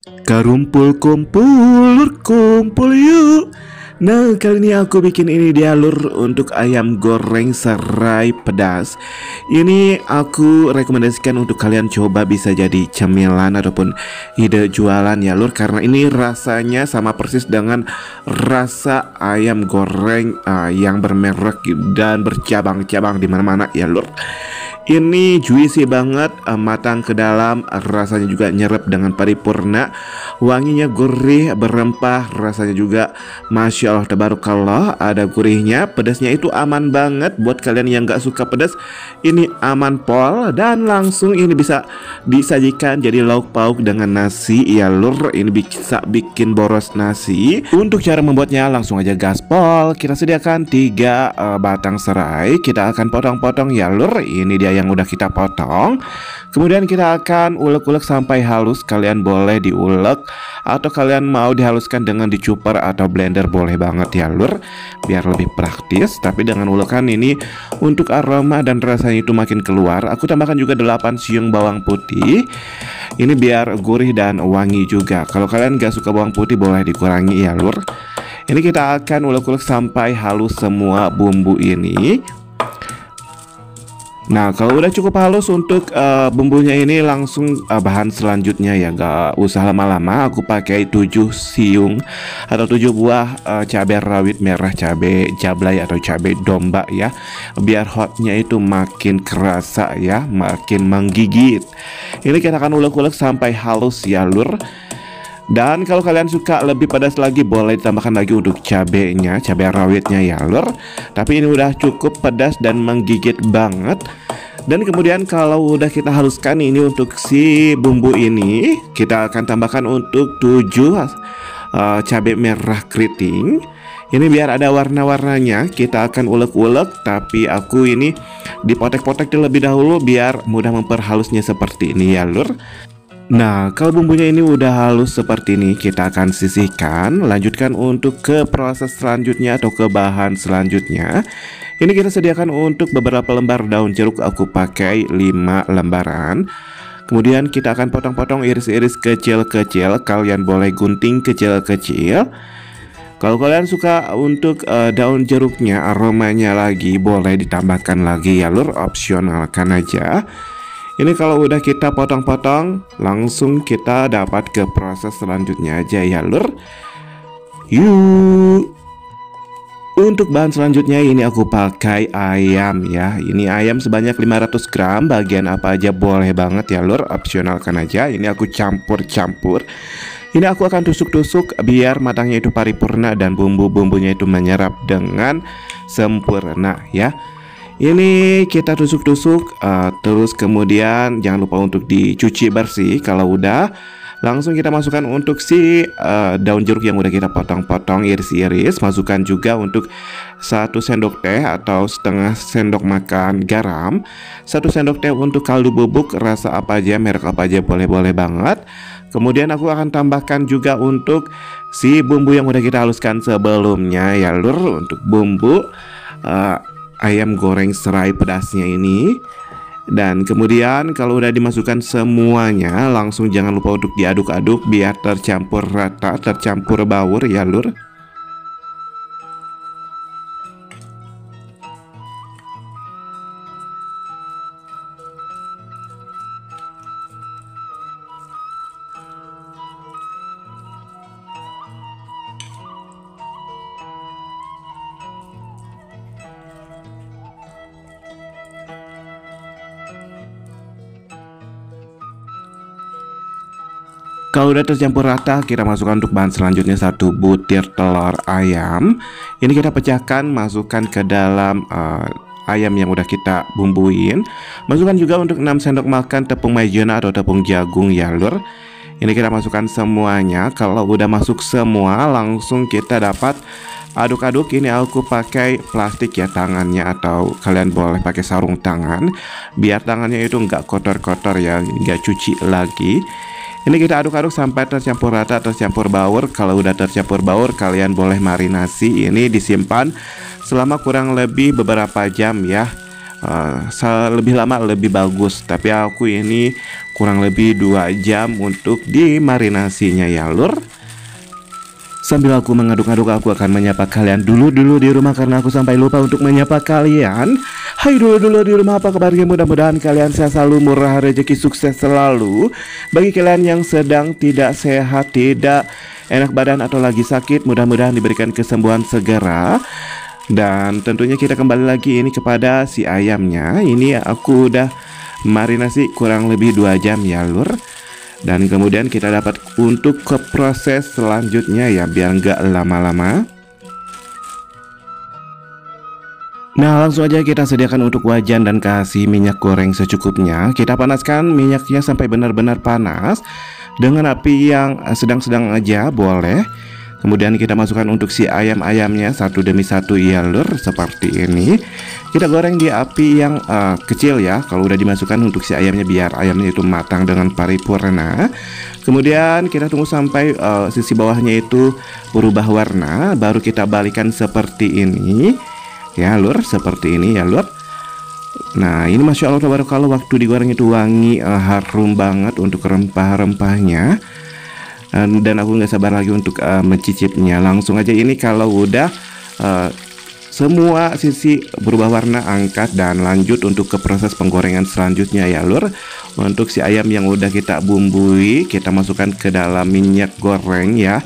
Kumpul kumpul yuk. Nah, kali ini aku bikin ini dia lur untuk ayam goreng serai pedas. Ini aku rekomendasikan untuk kalian coba, bisa jadi cemilan ataupun ide jualan ya lur, karena ini rasanya sama persis dengan rasa ayam goreng yang bermerek dan bercabang-cabang di mana-mana ya lur. Ini juicy banget, matang ke dalam, rasanya juga nyerap dengan paripurna, wanginya gurih, berempah, rasanya juga Masya Allah tabarakallah, ada gurihnya, pedasnya itu aman banget buat kalian yang gak suka pedas. Ini aman pol dan langsung ini bisa disajikan jadi lauk pauk dengan nasi ya lur. Ini bisa bikin boros nasi. Untuk cara membuatnya langsung aja gaspol. Kita sediakan 3 batang serai, kita akan potong-potong ya lur. Ini dia yang udah kita potong. Kemudian kita akan ulek-ulek sampai halus. Kalian boleh diulek atau kalian mau dihaluskan dengan dicuper atau blender, boleh banget ya lur, biar lebih praktis. Tapi dengan ulekan ini untuk aroma dan rasanya itu makin keluar. Aku tambahkan juga 8 siung bawang putih. Ini biar gurih dan wangi juga. Kalau kalian gak suka bawang putih boleh dikurangi ya lur. Ini kita akan ulek-ulek sampai halus semua bumbu ini. Nah, kalau udah cukup halus untuk bumbunya ini, langsung bahan selanjutnya ya, gak usah lama-lama. Aku pakai 7 siung atau 7 buah cabai rawit merah, cabai jablay atau cabai domba ya, biar hotnya itu makin kerasa ya, makin menggigit. Ini kita akan ulek-ulek sampai halus ya lur. Dan kalau kalian suka lebih pedas lagi, boleh ditambahkan lagi untuk cabenya, cabai rawitnya ya lur. Tapi ini udah cukup pedas dan menggigit banget. Dan kemudian kalau udah kita haluskan ini untuk si bumbu ini, kita akan tambahkan untuk 7 cabai merah keriting. Ini biar ada warna-warnanya. Kita akan ulek-ulek, tapi aku ini dipotek-potek terlebih dahulu biar mudah memperhalusnya seperti ini ya lur. Nah, kalau bumbunya ini udah halus seperti ini, kita akan sisihkan. Lanjutkan untuk ke proses selanjutnya atau ke bahan selanjutnya. Ini kita sediakan untuk beberapa lembar daun jeruk. Aku pakai 5 lembaran. Kemudian kita akan potong-potong, iris-iris kecil-kecil. Kalian boleh gunting kecil-kecil. Kalau kalian suka untuk daun jeruknya, aromanya lagi, boleh ditambahkan lagi ya lur, opsionalkan aja. Ini kalau udah kita potong-potong, langsung kita dapat ke proses selanjutnya aja ya lur. Yuk. Untuk bahan selanjutnya ini aku pakai ayam ya. Ini ayam sebanyak 500 gram. Bagian apa aja boleh banget ya lur, opsionalkan aja. Ini aku campur-campur. Ini aku akan tusuk-tusuk biar matangnya itu paripurna dan bumbu-bumbunya itu menyerap dengan sempurna ya. Ini kita tusuk-tusuk, terus kemudian jangan lupa untuk dicuci bersih. Kalau udah, langsung kita masukkan untuk si daun jeruk yang udah kita potong-potong, iris-iris. Masukkan juga untuk 1 sendok teh atau setengah sendok makan garam, 1 sendok teh untuk kaldu bubuk, rasa apa aja, merek apa aja boleh-boleh banget. Kemudian aku akan tambahkan juga untuk si bumbu yang udah kita haluskan sebelumnya ya lur, untuk bumbu ayam goreng serai pedasnya ini. Dan kemudian kalau udah dimasukkan semuanya, langsung jangan lupa untuk diaduk-aduk biar tercampur rata, tercampur baur ya lur. Kalau udah tercampur rata, kita masukkan untuk bahan selanjutnya 1 butir telur ayam. Ini kita pecahkan, masukkan ke dalam ayam yang udah kita bumbuin. Masukkan juga untuk 6 sendok makan tepung maizena atau tepung jagung ya lur. Ini kita masukkan semuanya. Kalau udah masuk semua, langsung kita dapat aduk-aduk. Ini aku pakai plastik ya tangannya, atau kalian boleh pakai sarung tangan biar tangannya itu nggak kotor-kotor ya, nggak cuci lagi. Ini kita aduk-aduk sampai tercampur rata, tercampur baur. Kalau udah tercampur baur, kalian boleh marinasi. Ini disimpan selama kurang lebih beberapa jam ya. lebih lama lebih bagus. Tapi aku ini kurang lebih 2 jam untuk dimarinasinya ya lur. Sambil aku mengaduk-aduk, aku akan menyapa kalian dulu di rumah karena aku sampai lupa untuk menyapa kalian. Hai dulu di rumah, apa kabarnya? Mudah-mudahan kalian sehat selalu, murah rezeki, sukses selalu. Bagi kalian yang sedang tidak sehat, tidak enak badan atau lagi sakit, mudah-mudahan diberikan kesembuhan segera. Dan tentunya kita kembali lagi ini kepada si ayamnya. Ini aku udah marinasi kurang lebih 2 jam ya lur. Dan kemudian kita dapat untuk ke proses selanjutnya ya, biar nggak lama-lama. Nah, langsung aja kita sediakan untuk wajan dan kasih minyak goreng secukupnya. Kita panaskan minyaknya sampai benar-benar panas dengan api yang sedang-sedang aja boleh. Kemudian kita masukkan untuk si ayam-ayamnya satu demi satu ya lur, seperti ini. Kita goreng di api yang kecil ya, kalau udah dimasukkan untuk si ayamnya, biar ayamnya itu matang dengan paripurna. Kemudian kita tunggu sampai sisi bawahnya itu berubah warna, baru kita balikan seperti ini ya lur, seperti ini ya lur. Nah, ini Masya Allah tabarakallah, waktu digoreng itu wangi, harum banget untuk rempah-rempahnya. Dan aku nggak sabar lagi untuk mencicipnya. Langsung aja ini kalau udah semua sisi berubah warna, angkat dan lanjut untuk ke proses penggorengan selanjutnya ya lur. Untuk si ayam yang udah kita bumbui, kita masukkan ke dalam minyak goreng ya.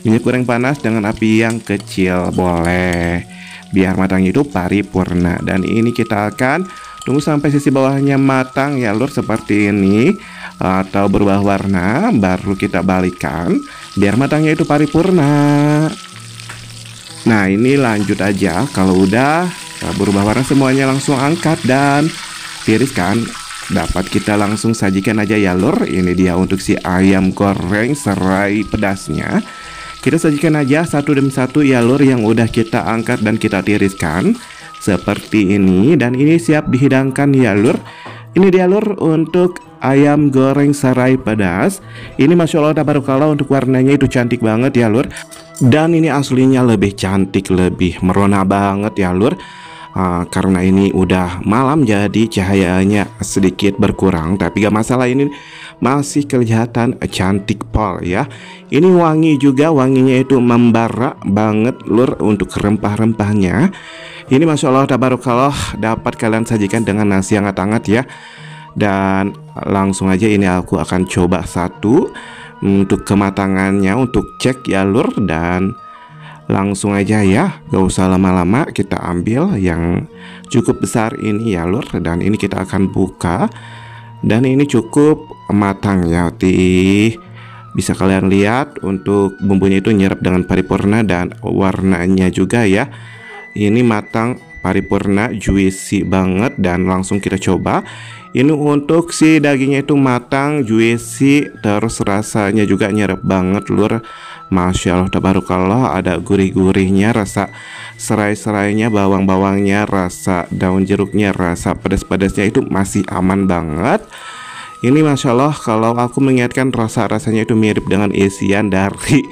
Minyak goreng panas dengan api yang kecil boleh, biar matangnya itu paripurna. Dan ini kita akan tunggu sampai sisi bawahnya matang ya lur, seperti ini atau berubah warna, baru kita balikan biar matangnya itu paripurna. Nah, ini lanjut aja, kalau udah berubah warna semuanya langsung angkat dan tiriskan. Dapat kita langsung sajikan aja ya lur. Ini dia untuk si ayam goreng serai pedasnya. Kita sajikan aja satu demi satu ya lur, yang udah kita angkat dan kita tiriskan seperti ini. Dan ini siap dihidangkan ya lur. Ini dia lur untuk ayam goreng serai pedas. Ini Masya Allah tabarakallah, untuk warnanya itu cantik banget ya lur. Dan ini aslinya lebih cantik, lebih merona banget ya lur. Karena ini udah malam jadi cahayanya sedikit berkurang, tapi gak masalah, ini masih kelihatan cantik pol ya. Ini wangi juga, wanginya itu membara banget lur untuk rempah-rempahnya. Ini Masya Allah tabarakallah, dapat kalian sajikan dengan nasi yang hangat ya. Dan langsung aja ini aku akan coba satu untuk kematangannya, untuk cek ya lur. Dan langsung aja ya, gak usah lama-lama, kita ambil yang cukup besar ini ya lur. Dan ini kita akan buka, dan ini cukup matang ya. Bisa kalian lihat untuk bumbunya itu nyerap dengan paripurna, dan warnanya juga ya, ini matang paripurna, juicy banget. Dan langsung kita coba. Ini untuk si dagingnya itu matang, juicy, terus rasanya juga nyerap banget lur. Masya Allah tabarakallah, ada gurih-gurihnya, rasa serai-serainya, bawang-bawangnya, rasa daun jeruknya, rasa pedas-pedasnya itu masih aman banget. Ini Masya Allah, kalau aku mengingatkan rasanya itu mirip dengan isian dari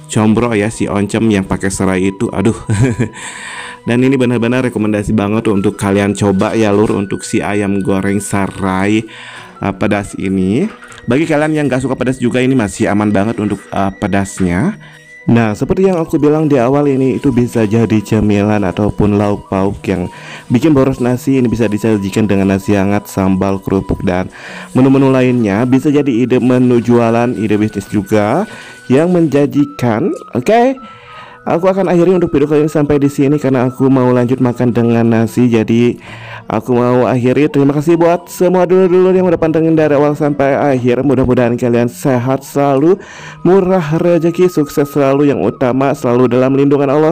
combro ya, si oncom yang pakai serai itu, aduh. Dan ini benar-benar rekomendasi banget untuk kalian coba ya lur, untuk si ayam goreng serai pedas ini. Bagi kalian yang gak suka pedas juga, ini masih aman banget untuk pedasnya. Nah, seperti yang aku bilang di awal, ini itu bisa jadi cemilan ataupun lauk pauk yang bikin boros nasi. Ini bisa disajikan dengan nasi hangat, sambal, kerupuk, dan menu-menu lainnya. Bisa jadi ide menu jualan, ide bisnis juga yang menjanjikan. Oke. Aku akan akhiri untuk video kali ini sampai di sini karena aku mau lanjut makan dengan nasi. Jadi aku mau akhiri. Terima kasih buat semua dulu yang udah pantengin dari awal sampai akhir. Mudah-mudahan kalian sehat selalu, murah rezeki, sukses selalu, yang utama selalu dalam lindungan Allah